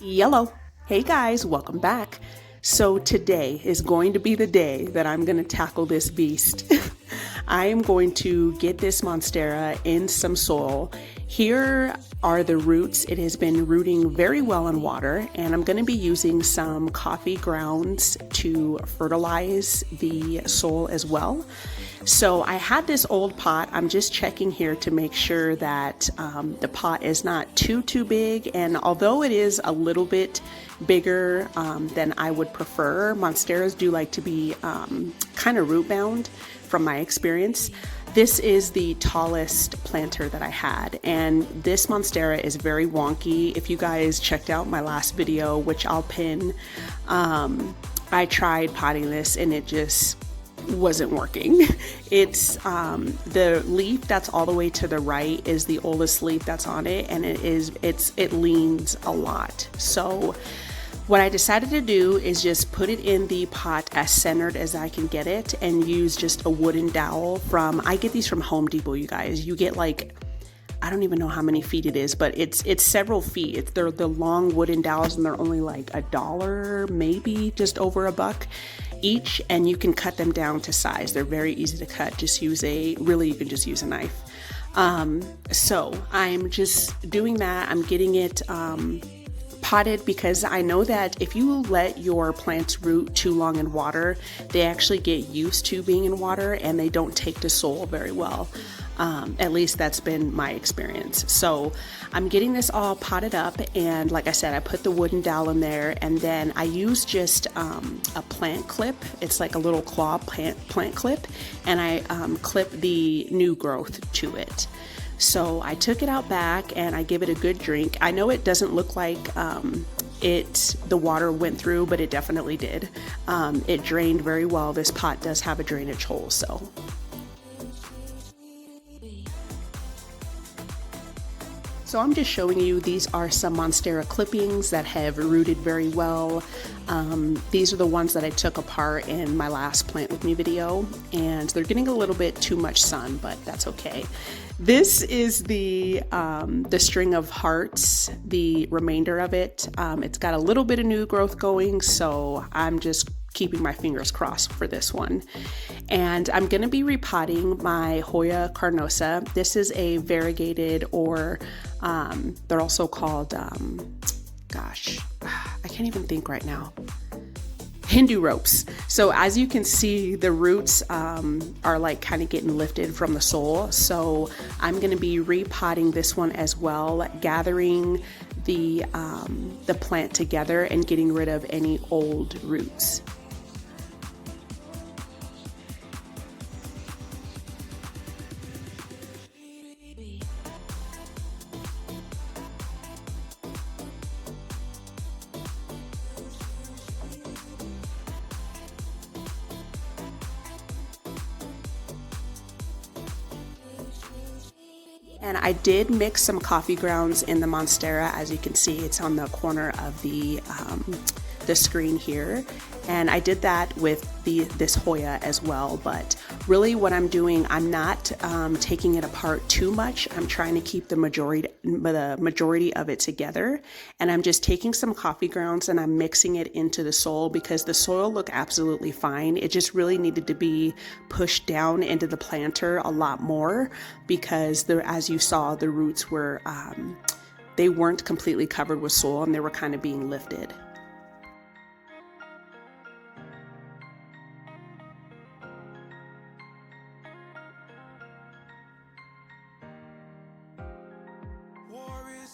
Yellow. Hey guys, welcome back. So today is going to be the day that I'm going to tackle this beast. I am going to get this Monstera in some soil. Here are the roots. It has been rooting very well in water, and I'm going to be using some coffee grounds to fertilize the soil as well. So I had this old pot. I'm just checking here to make sure that the pot is not too big, and although it is a little bit bigger than I would prefer, Monsteras do like to be kind of root bound from my experience. This is the tallest planter that I had, and this Monstera is very wonky. If you guys checked out my last video, which I'll pin, I tried potting this and it just wasn't working. It's the leaf that's all the way to the right is the oldest leaf that's on it, and it leans a lot. So what I decided to do is just put it in the pot as centered as I can get it and use just a wooden dowel I get these from Home Depot, you guys. You get like, I don't even know how many feet it is, but it's several feet. They're the long wooden dowels, and they're only like $1, maybe just over $1 each, and you can cut them down to size. They're very easy to cut. You can just use a knife. So I'm just doing that. I'm getting it potted because I know that if you let your plants root too long in water, they actually get used to being in water and they don't take to soil very well. At least that's been my experience. So I'm getting this all potted up, and like I said, I put the wooden dowel in there, and then I use just a plant clip. It's like a little claw plant clip, and I clip the new growth to it. So I took it out back and I give it a good drink. I know it doesn't look like the water went through, but it definitely did. It drained very well. This pot does have a drainage hole, so. So I'm just showing you, these are some Monstera clippings that have rooted very well. These are the ones that I took apart in my last Plant With Me video, and they're getting a little bit too much sun, but that's okay. This is the string of hearts, the remainder of it. It's got a little bit of new growth going, so I'm just keeping my fingers crossed for this one. And I'm going to be repotting my Hoya carnosa. This is a variegated, or they're also called, gosh, I can't even think right now. Hindu ropes. So as you can see, the roots are like kind of getting lifted from the soil. So I'm going to be repotting this one as well, gathering the plant together and getting rid of any old roots. And I did mix some coffee grounds in the Monstera. As you can see, it's on the corner of the screen here. And I did that with this Hoya as well. But really what I'm doing, I'm not taking it apart too much. I'm trying to keep the majority of it together. And I'm just taking some coffee grounds and I'm mixing it into the soil, because the soil looked absolutely fine. It just really needed to be pushed down into the planter a lot more, because as you saw, the roots were, they weren't completely covered with soil and they were kind of being lifted.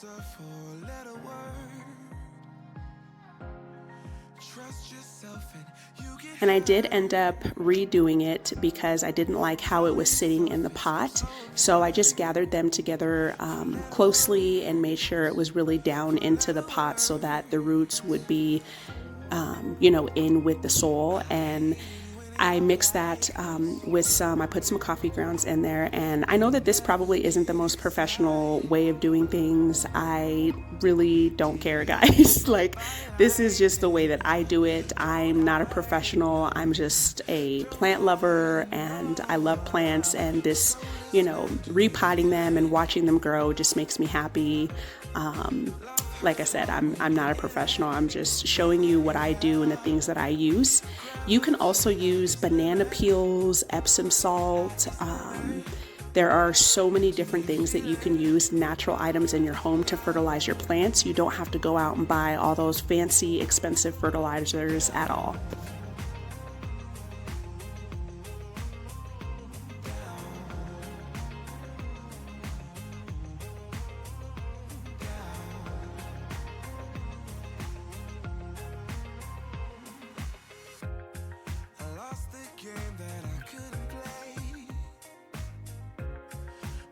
A four-letter word. Trust yourself and you get. And I did end up redoing it because I didn't like how it was sitting in the pot. So I just gathered them together closely and made sure it was really down into the pot so that the roots would be, in with the soil. And I mixed that I put some coffee grounds in there, and I know that this probably isn't the most professional way of doing things. I really don't care, guys. Like, this is just the way that I do it. I'm not a professional. I'm just a plant lover, and I love plants, and this, repotting them and watching them grow just makes me happy. like I said, I'm not a professional. I'm just showing you what I do and the things that I use. You can also use banana peels, Epsom salt. There are so many different things that you can use, natural items in your home to fertilize your plants. You don't have to go out and buy all those fancy, expensive fertilizers at all. I lost the game that I couldn't play.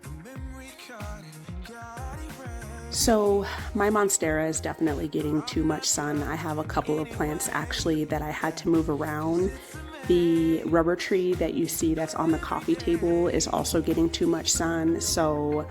The memory card and got erased. So my Monstera is definitely getting too much sun. I have a couple of plants actually that I had to move around. The rubber tree that you see that's on the coffee table is also getting too much sun. So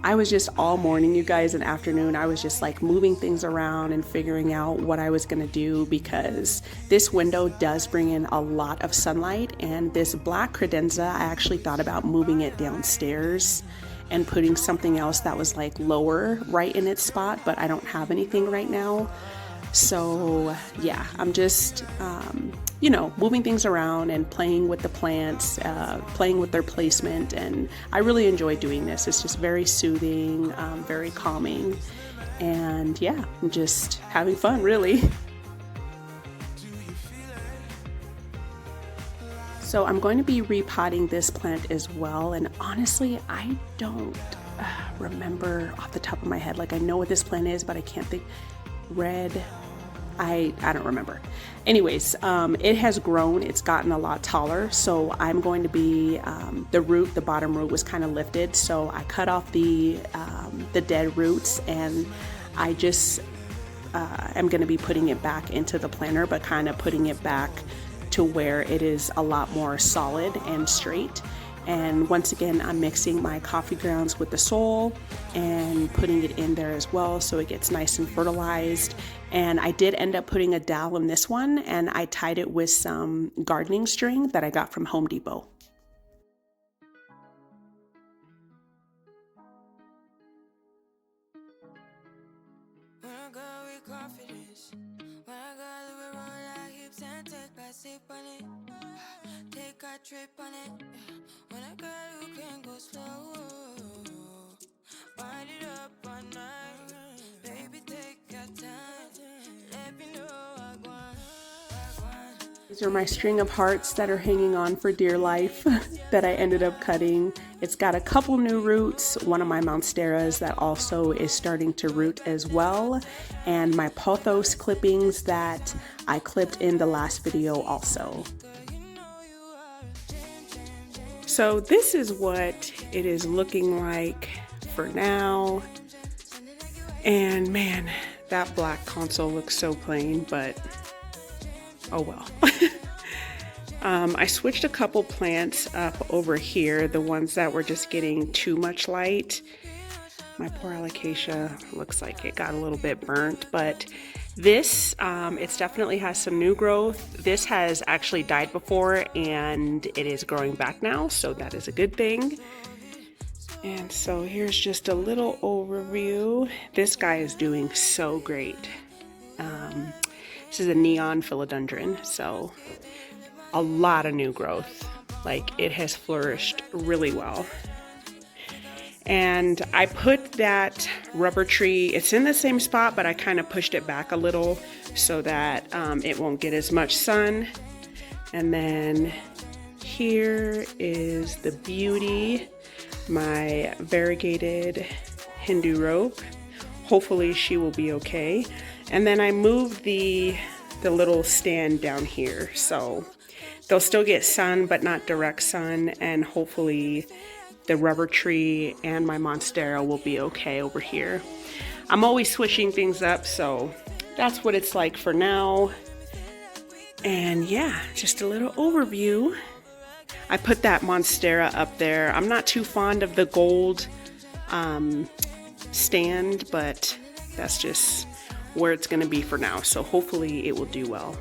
I was just all morning, you guys, and afternoon, I was just like moving things around and figuring out what I was gonna do, because this window does bring in a lot of sunlight, and this black credenza, I actually thought about moving it downstairs and putting something else that was like lower right in its spot, but I don't have anything right now. So yeah, I'm just, you know, moving things around and playing with the plants, playing with their placement. And I really enjoy doing this. It's just very soothing, very calming. And yeah, I'm just having fun, really. So I'm going to be repotting this plant as well. And honestly, I don't remember off the top of my head. Like, I know what this plant is, but I can't think. Red, I don't remember. Anyways, it has grown. It's gotten a lot taller. So I'm going to be, the bottom root was kind of lifted. So I cut off the dead roots, and I just am going to be putting it back into the planter, but kind of putting it back to where it is a lot more solid and straight. And once again, I'm mixing my coffee grounds with the soil and putting it in there as well, so it gets nice and fertilized. And I did end up putting a dowel in this one, and I tied it with some gardening string that I got from Home Depot. When I go with confidence, when I go to roll like hips and take a sip on it, take a trip on it. When I go, you can go slow, wind it up all night. Baby, take your time, let me know I want. These are my string of hearts that are hanging on for dear life that I ended up cutting. It's got a couple new roots, one of my Monsteras that also is starting to root as well, and my pothos clippings that I clipped in the last video also. So this is what it is looking like for now. And man, that black console looks so plain, but oh well. I switched a couple plants up over here, the ones that were just getting too much light. My poor alocasia looks like it got a little bit burnt, but this, it definitely has some new growth. This has actually died before, and it is growing back now, so that is a good thing. And so here's just a little overview. This guy is doing so great. This is a neon philodendron, so a lot of new growth. Like, it has flourished really well. And I put that rubber tree, it's in the same spot, but I kind of pushed it back a little so that it won't get as much sun. And then here is the beauty, my variegated Hindu rope. Hopefully she will be okay. And then I moved the little stand down here, so they'll still get sun, but not direct sun, and hopefully the rubber tree and my Monstera will be okay over here. I'm always switching things up, so that's what it's like for now. And yeah, just a little overview. I put that Monstera up there. I'm not too fond of the gold stand, but that's just where it's gonna be for now. So hopefully it will do well.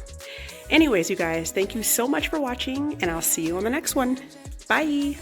Anyways, you guys, thank you so much for watching, and I'll see you on the next one. Bye.